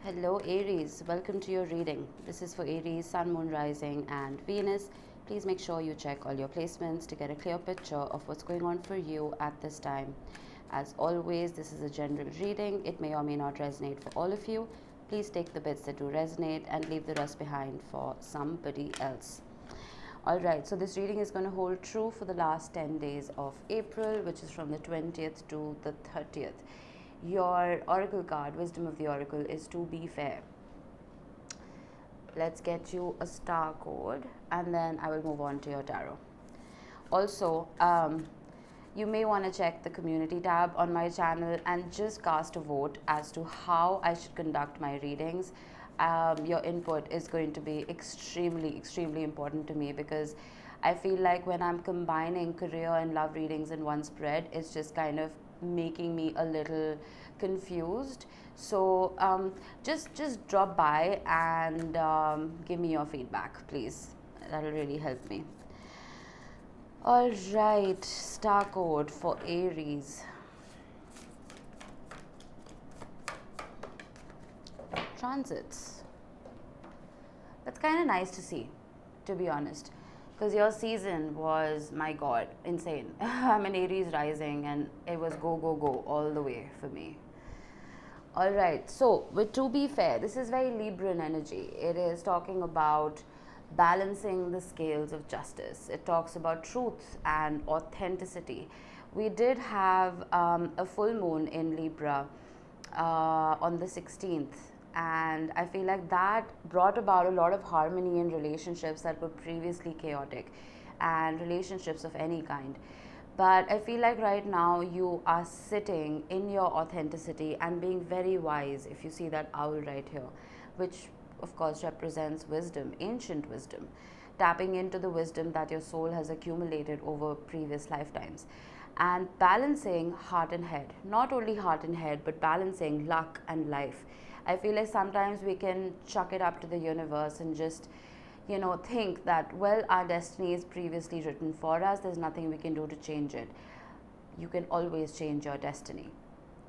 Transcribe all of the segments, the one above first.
Hello Aries, welcome to your reading. This is for Aries, Sun, Moon, Rising and Venus. Please make sure you check all your placements to get a clear picture of what's going on for you at this time. As always, this is a general reading. It may or may not resonate for all of you. Please take the bits that do resonate and leave the rest behind for somebody else. Alright, so this reading is going to hold true for the last 10 days of April, which is from the 20th to the 30th. Your oracle card, Wisdom of the Oracle, is to be fair. Let's get you a star code and then I will move on to your tarot. Also, you may want to check the community tab on my channel and just cast a vote as to how I should conduct my readings. Your input is going to be extremely important to me, because I feel like when I'm combining career and love readings in one spread, it's just kind of making me a little confused. So just drop by and give me your feedback, please. That'll really help me. All right, star code for Aries. Transits. That's kind of nice to see, to be honest, because your season was, my god, insane. I'm an Aries rising and it was go all the way for me. All right, so with to be fair, this is very Libran energy. It is talking about balancing the scales of justice. It talks about truth and authenticity. We did have a full moon in Libra on the 16th, and I feel like that brought about a lot of harmony in relationships that were previously chaotic, and relationships of any kind. But I feel like right now you are sitting in your authenticity and being very wise. If you see that owl right here, which of course represents wisdom, ancient wisdom, tapping into the wisdom that your soul has accumulated over previous lifetimes, and balancing heart and head. Not only heart and head, but balancing luck and life. I feel like sometimes we can chuck it up to the universe and just, think that, well, our destiny is previously written for us. There's nothing we can do to change it. You can always change your destiny.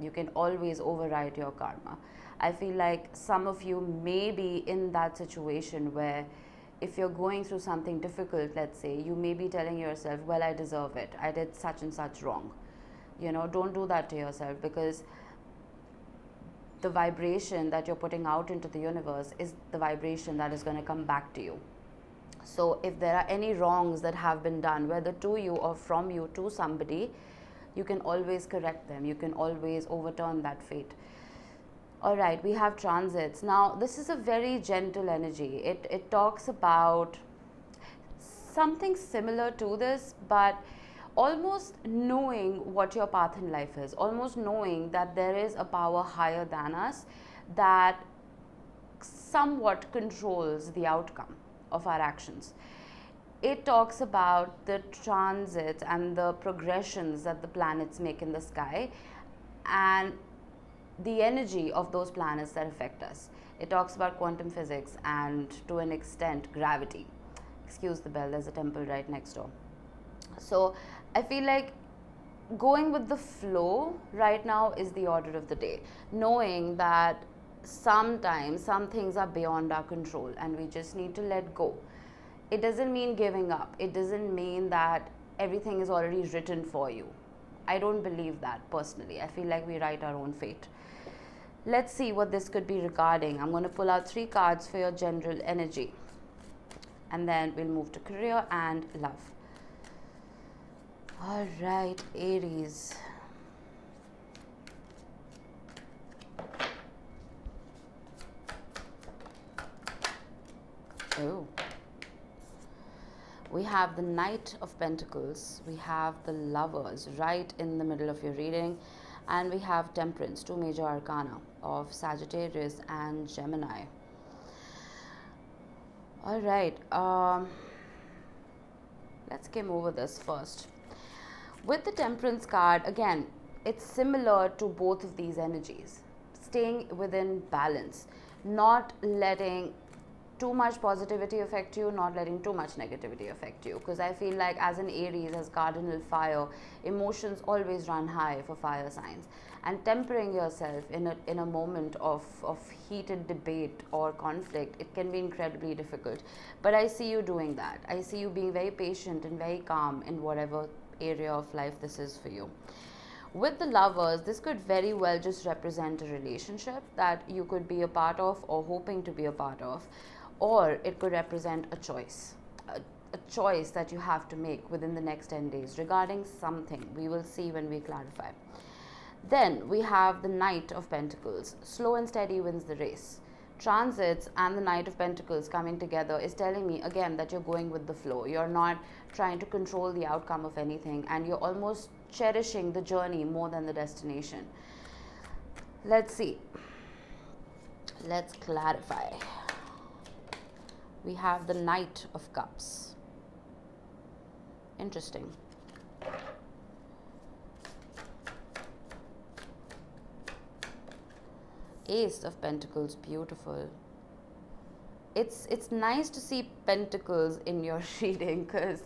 You can always override your karma. I feel like some of you may be in that situation where if you're going through something difficult, let's say, you may be telling yourself, well, I deserve it. I did such and such wrong. Don't do that to yourself, because the vibration that you're putting out into the universe is the vibration that is going to come back to you. So if there are any wrongs that have been done, whether to you or from you to somebody, you can always correct them. You can always overturn that fate. All right, we have transits. Now, this is a very gentle energy. It talks about something similar to this, but almost knowing what your path in life is, almost knowing that there is a power higher than us that somewhat controls the outcome of our actions. It talks about the transits and the progressions that the planets make in the sky and the energy of those planets that affect us. It talks about quantum physics and, to an extent, gravity. Excuse the bell, there's a temple right next door. So I feel like going with the flow right now is the order of the day, knowing that sometimes some things are beyond our control and we just need to let go. It doesn't mean giving up. It doesn't mean that everything is already written for you. I don't believe that personally. I feel like we write our own fate. Let's see what this could be regarding. I'm going to pull out 3 cards for your general energy, and then we'll move to career and love. All right, Aries. Oh. We have the Knight of Pentacles. We have the Lovers right in the middle of your reading. And we have Temperance, 2 major arcana of Sagittarius and Gemini. All right. Let's skim over this first. With the Temperance card, again, it's similar to both of these energies. Staying within balance, not letting too much positivity affect you, not letting too much negativity affect you. Because I feel like as an Aries, as cardinal fire, emotions always run high for fire signs. And tempering yourself in a moment of heated debate or conflict, it can be incredibly difficult. But I see you doing that. I see you being very patient and very calm in whatever area of life this is for you. With the Lovers, this could very well just represent a relationship that you could be a part of or hoping to be a part of, or it could represent a choice. A choice that you have to make within the next 10 days regarding something. We will see when we clarify. Then we have the Knight of Pentacles. Slow and steady wins the race. Transits and the Knight of Pentacles coming together is telling me again that you're going with the flow. You're not trying to control the outcome of anything, and you're almost cherishing the journey more than the destination. Let's see. Let's clarify. We have the Knight of Cups. Interesting. Ace of Pentacles, beautiful. It's nice to see pentacles in your reading, because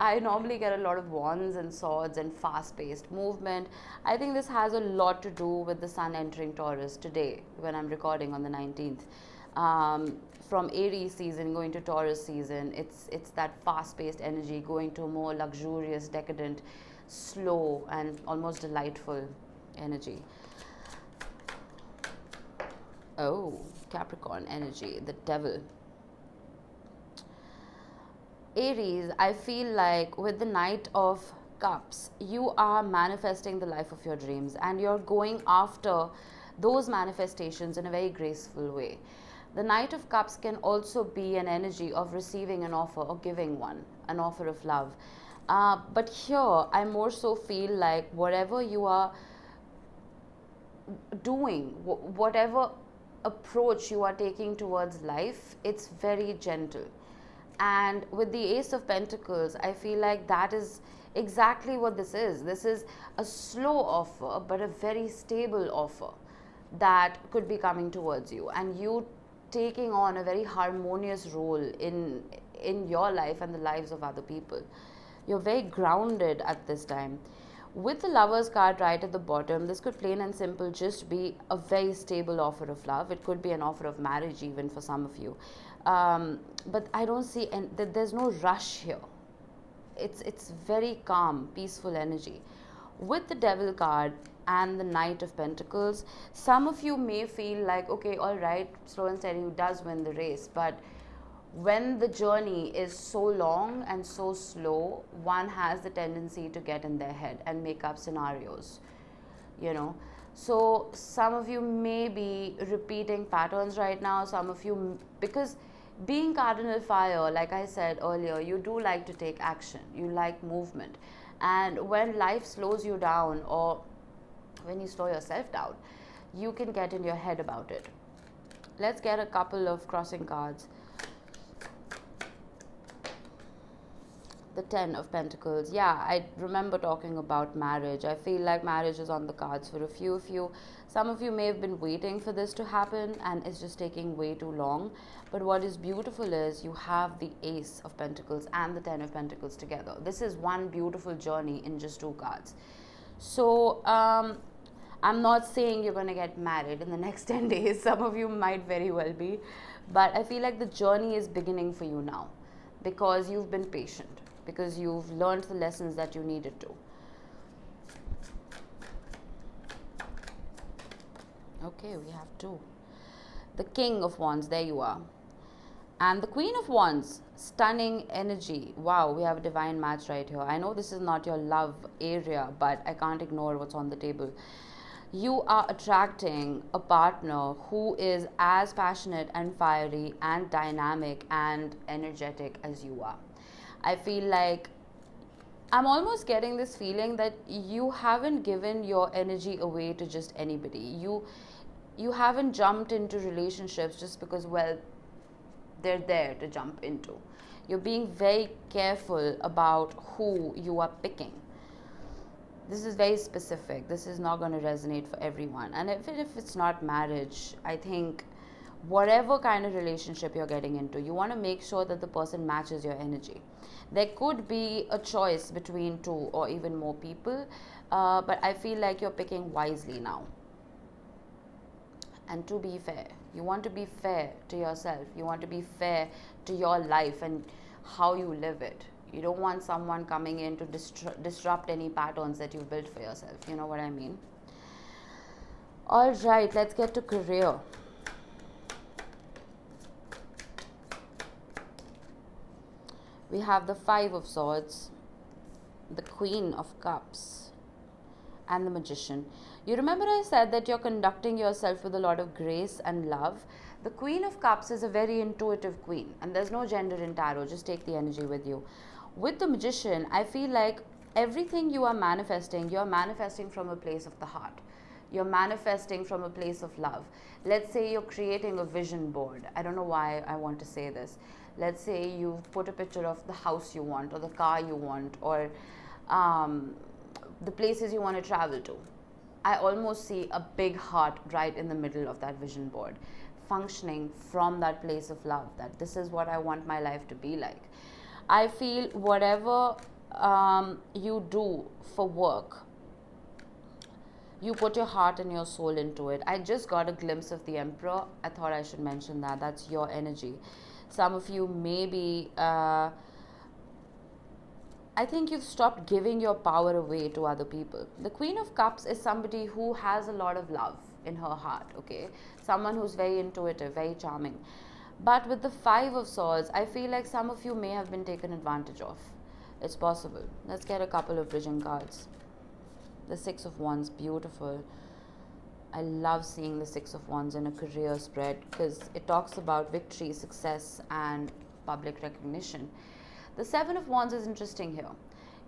I normally get a lot of wands and swords and fast-paced movement. I think this has a lot to do with the sun entering Taurus today when I'm recording on the 19th. From Aries season going to Taurus season, it's that fast-paced energy going to a more luxurious, decadent, slow and almost delightful energy. Oh, Capricorn energy, the devil. Aries, I feel like with the Knight of Cups, you are manifesting the life of your dreams, and you're going after those manifestations in a very graceful way. The Knight of Cups can also be an energy of receiving an offer or giving one, an offer of love. But here, I more so feel like whatever you are doing, whatever approach you are taking towards life, it's very gentle. And with the Ace of Pentacles, I feel like that is exactly what this is. This is a slow offer, but a very stable offer that could be coming towards you, and you taking on a very harmonious role in your life and the lives of other people. You're very grounded at this time. With the Lovers card right at the bottom, this could plain and simple just be a very stable offer of love. It could be an offer of marriage even for some of you. But I don't see, and there's no rush here. It's very calm, peaceful energy. With the Devil card and the Knight of Pentacles, some of you may feel like, okay, all right, slow and steady does win the race, but when the journey is so long and so slow, one has the tendency to get in their head and make up scenarios, you know. So some of you may be repeating patterns right now, some of you, because being cardinal fire, like I said earlier, you do like to take action, you like movement. And when life slows you down, or when you slow yourself down, you can get in your head about it. Let's get a couple of crossing cards. The Ten of Pentacles. Yeah, I remember talking about marriage. I feel like marriage is on the cards for a few of you. Some of you may have been waiting for this to happen and it's just taking way too long. But what is beautiful is you have the Ace of Pentacles and the Ten of Pentacles together. This is one beautiful journey in just two cards. So, I'm not saying you're going to get married in the next 10 days. Some of you might very well be. But I feel like the journey is beginning for you now because you've been patient, because you've learned the lessons that you needed to. Okay, we have two. The King of Wands, there you are. And the Queen of Wands, stunning energy. Wow, we have a divine match right here. I know this is not your love area, but I can't ignore what's on the table. You are attracting a partner who is as passionate and fiery and dynamic and energetic as you are. I feel like I'm almost getting this feeling that you haven't given your energy away to just anybody. You haven't jumped into relationships just because, well, they're there to jump into. You're being very careful about who you are picking. This is very specific. This is not going to resonate for everyone. And even if it's not marriage, I think whatever kind of relationship you're getting into, you want to make sure that the person matches your energy. There could be a choice between two or even more people, but I feel like you're picking wisely now. And to be fair, you want to be fair to yourself, you want to be fair to your life and how you live it. You don't want someone coming in to disrupt any patterns that you've built for yourself. You know what I mean? All right, let's get to career. We have the Five of Swords, the Queen of Cups, and the Magician. You remember I said that you're conducting yourself with a lot of grace and love. The Queen of Cups is a very intuitive queen, and there's no gender in tarot. Just take the energy with you. With the Magician, I feel like everything you are manifesting, you're manifesting from a place of the heart. You're manifesting from a place of love. Let's say you're creating a vision board. I don't know why I want to say this. Let's say you've put a picture of the house you want, or the car you want, or the places you want to travel to. I almost see a big heart right in the middle of that vision board, functioning from that place of love, that this is what I want my life to be like. I feel whatever you do for work, you put your heart and your soul into it. I just got a glimpse of the Emperor. I thought I should mention that. That's your energy. Some of you maybe, I think you've stopped giving your power away to other people. The Queen of Cups is somebody who has a lot of love in her heart, okay? Someone who's very intuitive, very charming. But with the Five of Swords, I feel like some of you may have been taken advantage of. It's possible. Let's get a couple of bridging cards. The Six of Wands, beautiful. I love seeing the Six of Wands in a career spread because it talks about victory, success, and public recognition. The Seven of Wands is interesting here.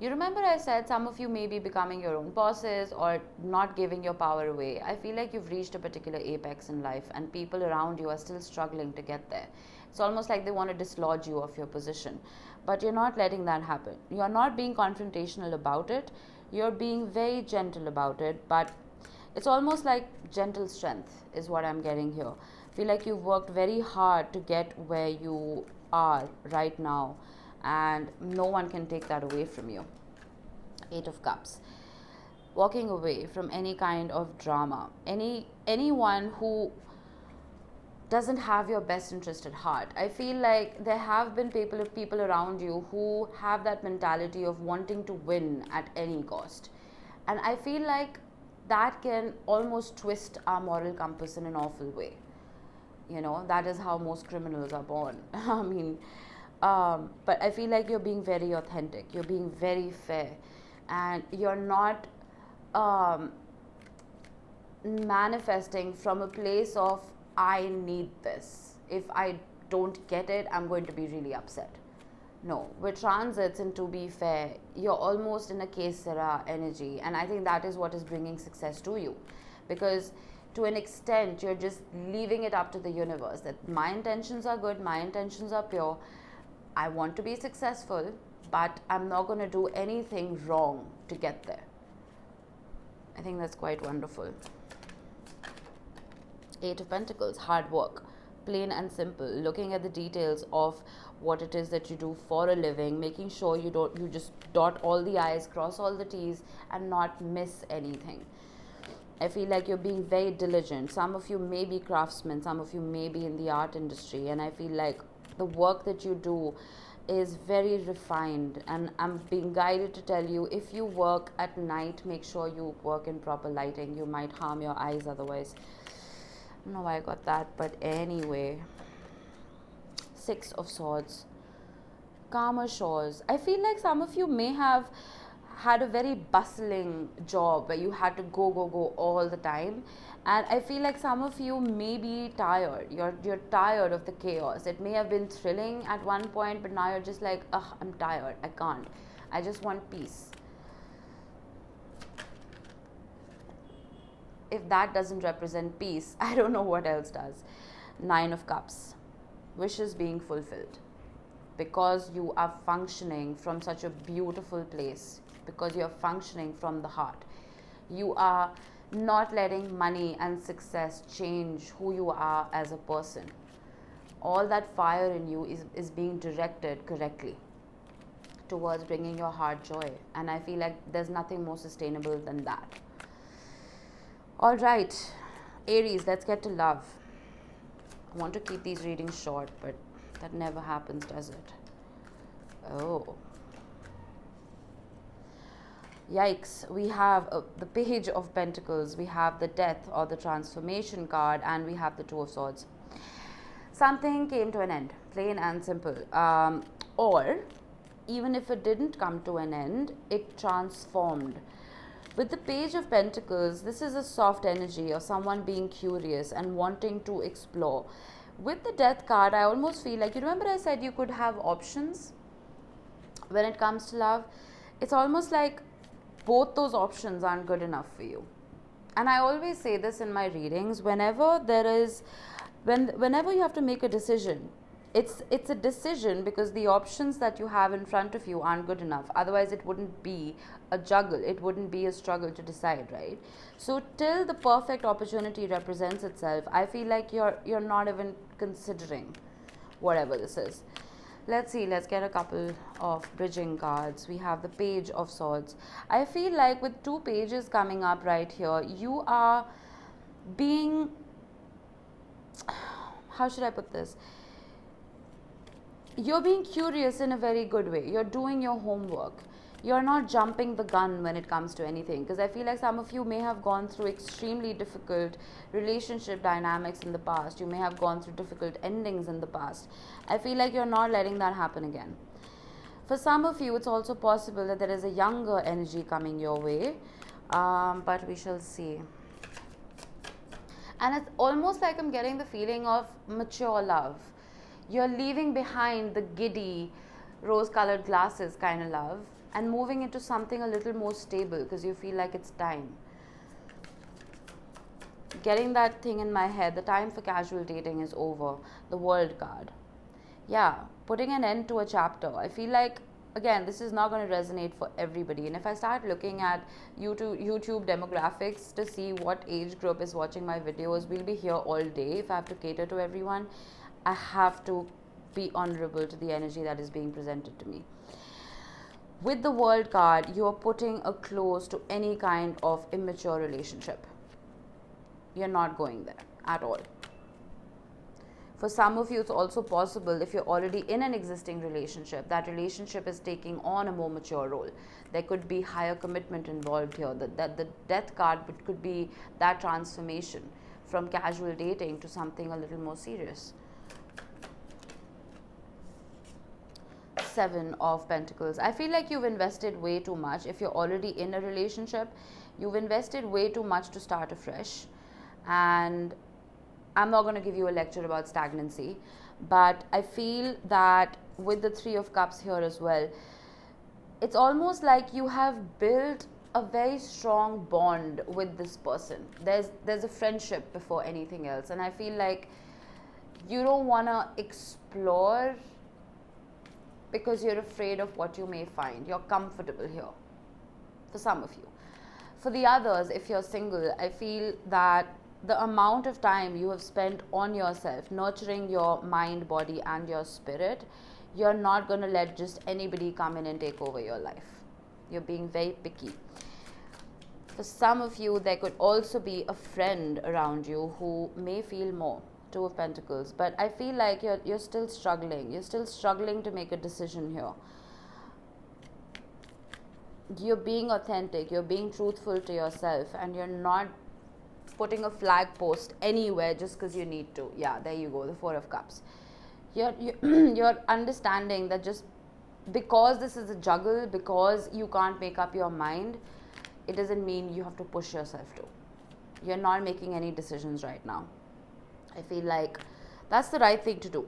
You remember I said some of you may be becoming your own bosses or not giving your power away. I feel like you've reached a particular apex in life and people around you are still struggling to get there. It's almost like they want to dislodge you of your position. But you're not letting that happen. You're not being confrontational about it. You're being very gentle about it, but it's almost like gentle strength is what I'm getting here. I feel like you've worked very hard to get where you are right now, and no one can take that away from you. Eight of Cups. Walking away from any kind of drama. Anyone who doesn't have your best interest at heart. I feel like there have been people around you who have that mentality of wanting to win at any cost. And I feel like that can almost twist our moral compass in an awful way. You know, that is how most criminals are born. I mean, but I feel like you're being very authentic. You're being very fair. And you're not manifesting from a place of, I need this. If I don't get it, I'm going to be really upset. No, with transits, and to be fair, you're almost in a Kesara energy, and I think that is what is bringing success to you, because to an extent you're just leaving it up to the universe that my intentions are good, my intentions are pure, I want to be successful, but I'm not going to do anything wrong to get there. I think that's quite wonderful. Eight of Pentacles, hard work, plain and simple, looking at the details of what it is that you do for a living, making sure you just dot all the I's, cross all the T's, and not miss anything. I feel like you're being very diligent. Some of you may be craftsmen, some of you may be in the art industry, and I feel like the work that you do is very refined, and I'm being guided to tell you, if you work at night, make sure you work in proper lighting. You might harm your eyes otherwise. I don't know why I got that, but anyway. Six of Swords, calmer shores. I feel like some of you may have had a very bustling job where you had to go all the time, and I feel like some of you may be tired. You're tired of the chaos. It may have been thrilling at one point, but now you're just like, ugh, I'm tired, I can't, I just want peace. If that doesn't represent peace, I don't know what else does. Nine of Cups, wishes being fulfilled, because you are functioning from such a beautiful place, because you're functioning from the heart. You are not letting money and success change who you are as a person. All that fire in you is being directed correctly towards bringing your heart joy. And I feel like there's nothing more sustainable than that. All right, Aries, let's get to love. I want to keep these readings short, but that never happens, does it? Oh. Yikes. We have the Page of Pentacles, we have the Death or the Transformation card, and we have the Two of Swords. Something came to an end, plain and simple. Or, even if it didn't come to an end, it transformed. With the Page of Pentacles, this is a soft energy of someone being curious and wanting to explore. With the Death card, I almost feel like, you remember I said you could have options when it comes to love? It's almost like both those options aren't good enough for you. And I always say this in my readings, whenever you have to make a decision, it's a decision because the options that you have in front of you aren't good enough. Otherwise, it wouldn't be a juggle. It wouldn't be a struggle to decide, right? So till the perfect opportunity represents itself, I feel like you're not even considering whatever this is. Let's see, let's get a couple of bridging cards. We have the Page of Swords. I feel like with two pages coming up right here, you are being, how should I put this? You're being curious in a very good way. You're doing your homework. You're not jumping the gun when it comes to anything. Because I feel like some of you may have gone through extremely difficult relationship dynamics in the past. You may have gone through difficult endings in the past. I feel like you're not letting that happen again. For some of you, it's also possible that there is a younger energy coming your way. But we shall see. And it's almost like I'm getting the feeling of mature love. You're leaving behind the giddy, rose-colored glasses kind of love and moving into something a little more stable because you feel like it's time. Getting that thing in my head, the time for casual dating is over. The World card. Yeah, putting an end to a chapter. I feel like, again, this is not going to resonate for everybody. And if I start looking at YouTube demographics to see what age group is watching my videos, we'll be here all day. If I have to cater to everyone, I have to be honorable to the energy that is being presented to me. With the World card, you are putting a close to any kind of immature relationship. You're not going there at all. For some of you, it's also possible if you're already in an existing relationship, that relationship is taking on a more mature role. There could be higher commitment involved here. That the Death card could be that transformation from casual dating to something a little more serious. Seven of Pentacles. I feel like you've invested way too much. If you're already in a relationship, you've invested way too much to start afresh. And I'm not going to give you a lecture about stagnancy, but I feel that with the Three of Cups here as well, it's almost like you have built a very strong bond with this person. There's a friendship before anything else, and I feel like you don't want to explore because you're afraid of what you may find. You're comfortable here, for some of you. For the others, if you're single, I feel that the amount of time you have spent on yourself, nurturing your mind, body, and your spirit, you're not going to let just anybody come in and take over your life. You're being very picky. For some of you, there could also be a friend around you who may feel more. Two of Pentacles. But I feel like you're still struggling. You're still struggling to make a decision here. You're being authentic. You're being truthful to yourself. And you're not putting a flag post anywhere just because you need to. Yeah, there you go. The Four of Cups. You're understanding that just because this is a juggle, because you can't make up your mind, it doesn't mean you have to push yourself to. You're not making any decisions right now. I feel like that's the right thing to do,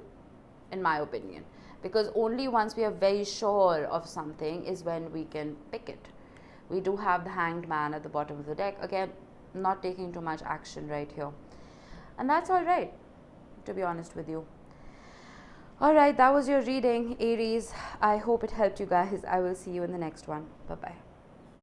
in my opinion. Because only once we are very sure of something is when we can pick it. We do have the Hanged Man at the bottom of the deck. Again, not taking too much action right here. And that's all right, to be honest with you. All right, that was your reading, Aries. I hope it helped you guys. I will see you in the next one. Bye-bye.